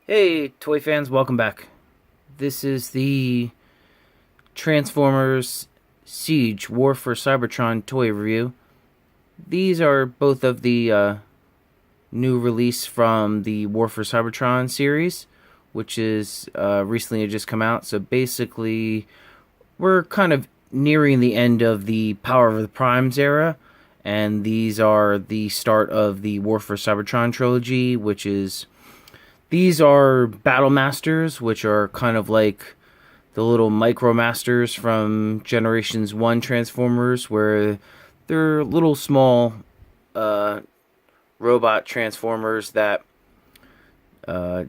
Hey, toy fans, welcome back. This is the Transformers Siege War for Cybertron toy review. These are both of the new release from the War for Cybertron series, which is recently just come out. So basically, we're kind of nearing the end of the Power of the Primes era, and these are the start of the War for Cybertron trilogy, which is these are Battle Masters, which are kind of like the little Micro Masters from Generations 1 Transformers, where they're little small uh, robot Transformers that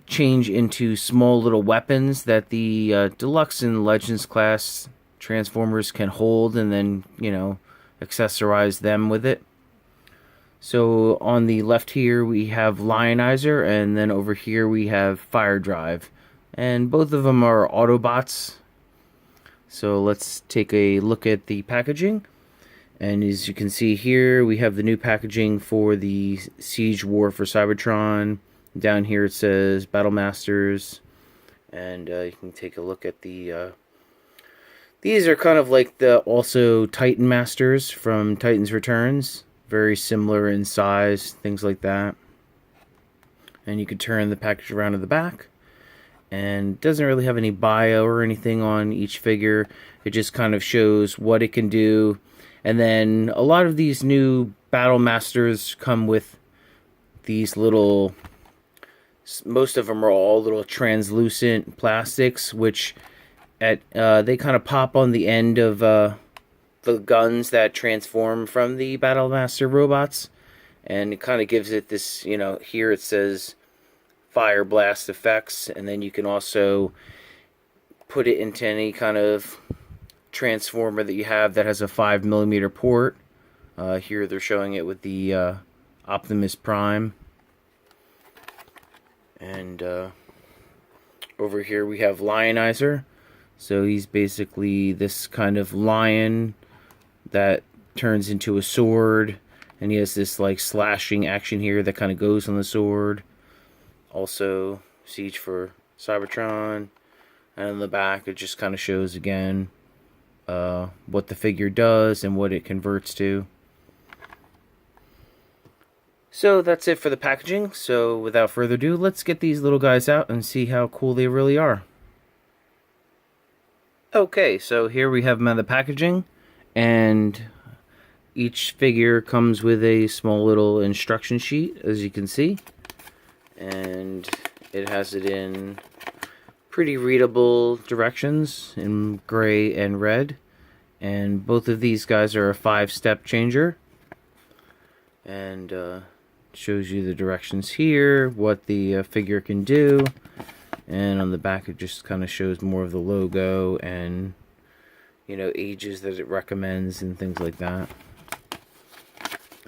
change into small little weapons that the Deluxe and Legends class Transformers can hold and then, accessorize them with it. So on the left here we have Lionizer, and then over here we have Fire Drive. And both of them are Autobots. So let's take a look at the packaging. And as you can see here, we have the new packaging for the Siege War for Cybertron. Down here it says Battle Masters. And you can take a look at the... these are kind of like the also Titan Masters from Titan's Returns. Very similar in size, things like that. And you could turn the package around to the back. And it doesn't really have any bio or anything on each figure. It just kind of shows what it can do. And then a lot of these new Battle Masters come with these little... most of them are all little translucent plastics, which they kind of pop on the end of... the guns that transform from the Battle Master robots, and it kind of gives it this, here it says fire blast effects, and then you can also put it into any kind of transformer that you have that has a 5mm port. Here they're showing it with the Optimus Prime, and over here we have Lionizer. So he's basically this kind of lion that turns into a sword, and he has this like slashing action here that kind of goes on the sword. Also Siege for Cybertron, and in the back it just kind of shows again what the figure does and what it converts to. So that's it for the packaging. So without further ado, let's get these little guys out and see how cool they really are. Okay, so here we have them in the packaging. And each figure comes with a small little instruction sheet, as you can see. And it has it in pretty readable directions in gray and red. And both of these guys are a 5-step changer. And shows you the directions here, what the figure can do. And on the back it just kind of shows more of the logo and ages that it recommends and things like that.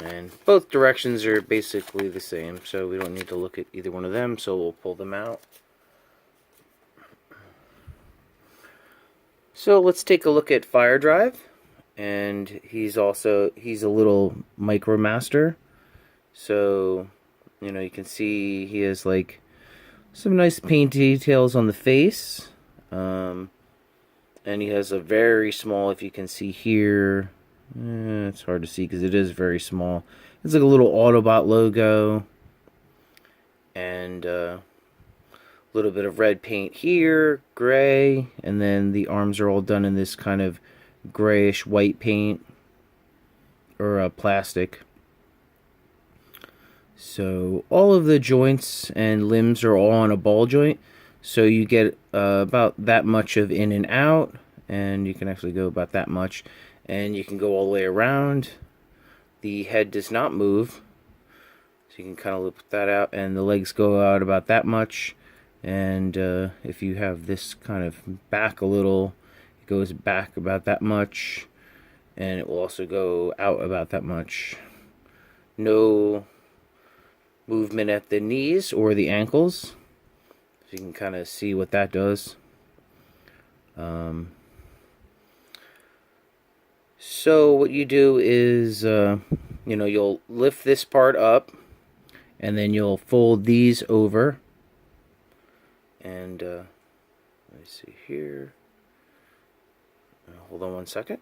And both directions are basically the same, so we don't need to look at either one of them, so we'll pull them out. So let's take a look at Fire Drive. And he's a little Micromaster. So, you can see he has like some nice paint details on the face. And he has a very small, if you can see here, it's hard to see because it is very small. It's like a little Autobot logo. And a little bit of red paint here, gray. And then the arms are all done in this kind of grayish white paint. Or plastic. So all of the joints and limbs are all on a ball joint. So you get about that much of in and out, and you can actually go about that much, and you can go all the way around. The head does not move, so you can kind of look that out, and the legs go out about that much. And if you have this kind of back a little, it goes back about that much, and it will also go out about that much. No movement at the knees or the ankles. So you can kind of see what that does. So what you do is, you'll lift this part up, and then you'll fold these over, And let me see here. Hold on one second.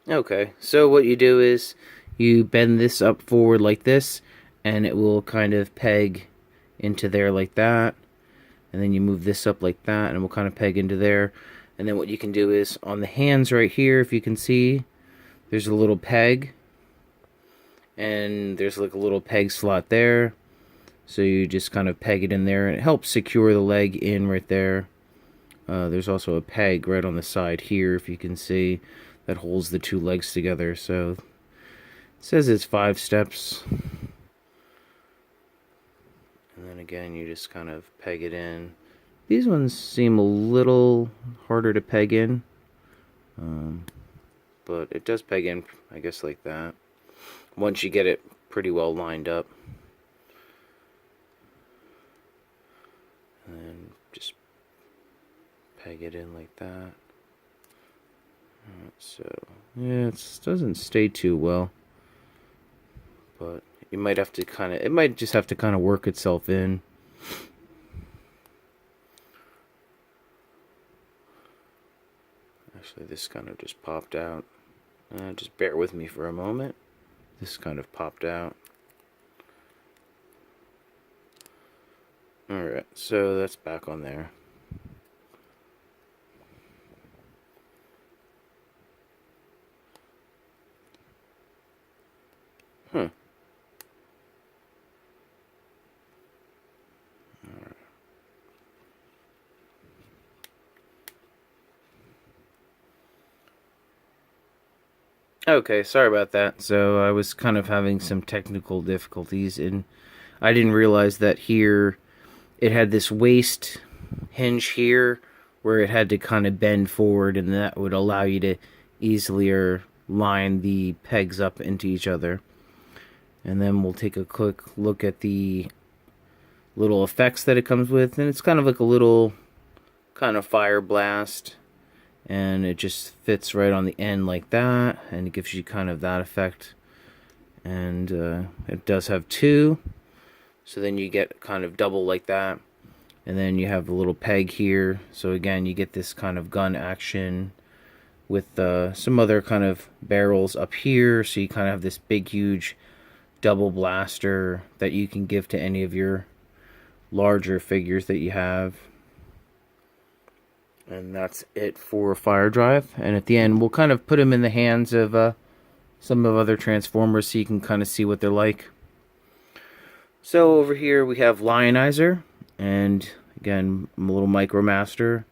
Okay, so what you do is you bend this up forward like this, and it will kind of peg into there like that. And then you move this up like that, and it will kind of peg into there. And then what you can do is on the hands right here, if you can see, there's a little peg, and there's like a little peg slot there. So you just kind of peg it in there, and it helps secure the leg in right there. There's also a peg right on the side here, if you can see, that holds the two legs together. So it says it's 5 steps. And then again, you just kind of peg it in. These ones seem a little harder to peg in. But it does peg in, I guess, like that. Once you get it pretty well lined up. And just peg it in like that. So, yeah, it doesn't stay too well. But you might have to kind of, it might just have to kind of work itself in. Actually, this kind of just popped out. Just bear with me for a moment. This kind of popped out. Alright, so that's back on there. Huh. Alright. Okay, sorry about that. So I was kind of having some technical difficulties, and I didn't realize that here it had this waist hinge here where it had to kind of bend forward, and that would allow you to easily line the pegs up into each other. And then we'll take a quick look at the little effects that it comes with, and it's kind of like a little kind of fire blast, and it just fits right on the end like that, and it gives you kind of that effect. And it does have 2. So then you get kind of double like that. And then you have a little peg here. So again, you get this kind of gun action with some other kind of barrels up here. So you kind of have this big, huge double blaster that you can give to any of your larger figures that you have. And that's it for Fire Drive. And at the end, we'll kind of put them in the hands of some of other Transformers so you can kind of see what they're like. So over here we have Lionizer, and again, a little Micromaster.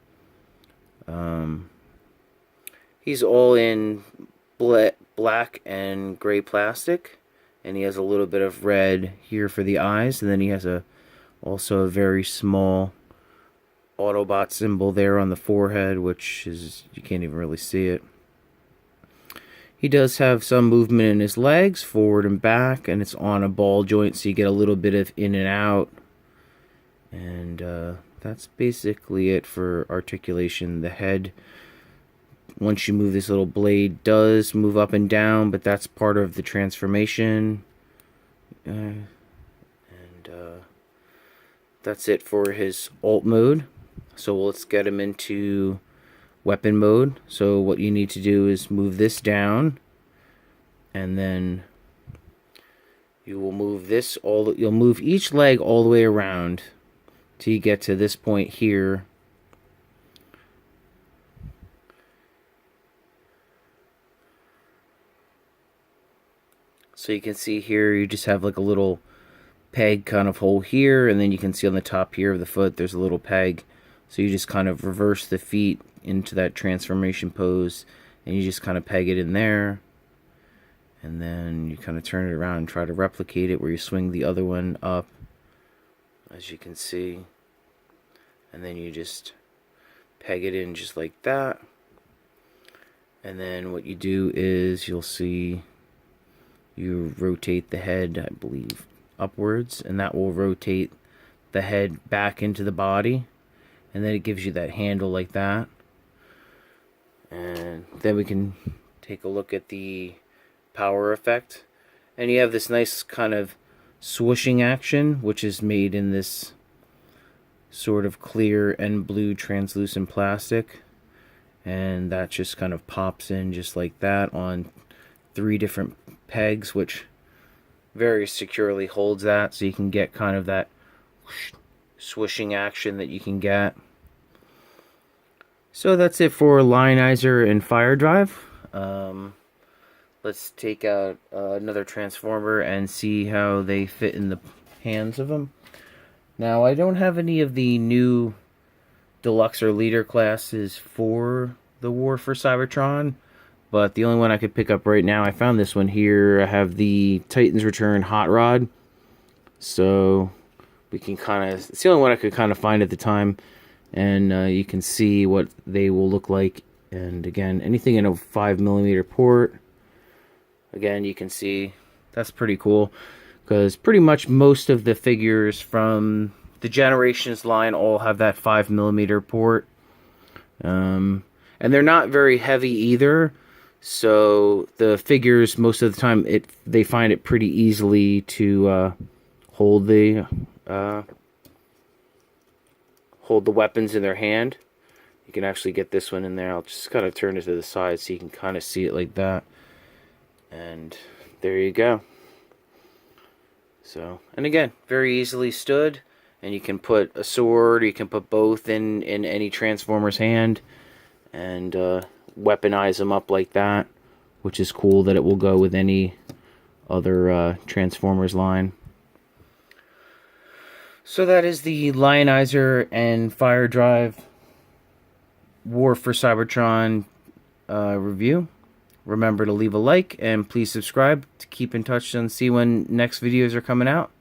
He's all in black and gray plastic, and he has a little bit of red here for the eyes, and then he has also a very small Autobot symbol there on the forehead, which is, you can't even really see it. He does have some movement in his legs, forward and back, and it's on a ball joint, so you get a little bit of in and out. And that's basically it for articulation. The head, once you move this little blade, does move up and down, but that's part of the transformation. And that's it for his alt mode. So let's get him into weapon mode. So what you need to do is move this down, and then you will move this you'll move each leg all the way around till you get to this point here. So you can see here you just have like a little peg kind of hole here, and then you can see on the top here of the foot there's a little peg. So you just kind of reverse the feet into that transformation pose, and you just kind of peg it in there, and then you kind of turn it around and try to replicate it where you swing the other one up, as you can see, and then you just peg it in just like that. And then what you do is you'll see you rotate the head, I believe, upwards, and that will rotate the head back into the body, and then it gives you that handle like that. And then we can take a look at the power effect, and you have this nice kind of swooshing action, which is made in this sort of clear and blue translucent plastic, and that just kind of pops in just like that on 3 different pegs, which very securely holds that, so you can get kind of that swishing action that you can get. So that's it for lionizer and fire drive. Let's take out another transformer and see how they fit in the hands of them. Now, I don't have any of the new deluxe or leader classes for the War for Cybertron, but the only one I could pick up right now, I found this one here. I have the Titan's Return Hot Rod, so we can kind of, it's the only one I could kind of find at the time, and you can see what they will look like. And again, anything in a 5mm port, again, you can see that's pretty cool, because pretty much most of the figures from the Generations line all have that 5mm port. And they're not very heavy either, so the figures, most of the time, they find it pretty easily to hold the weapons in their hand. You can actually get this one in there. I'll just kind of turn it to the side so you can kind of see it like that. And there you go. So, and again, very easily stood, and you can put a sword, you can put both in any Transformer's hand, and weaponize them up like that, which is cool that it will go with any other Transformers line. So that is the Lionizer and Fire Drive War for Cybertron review. Remember to leave a like, and please subscribe to keep in touch and see when next videos are coming out.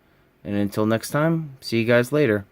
And until next time, see you guys later.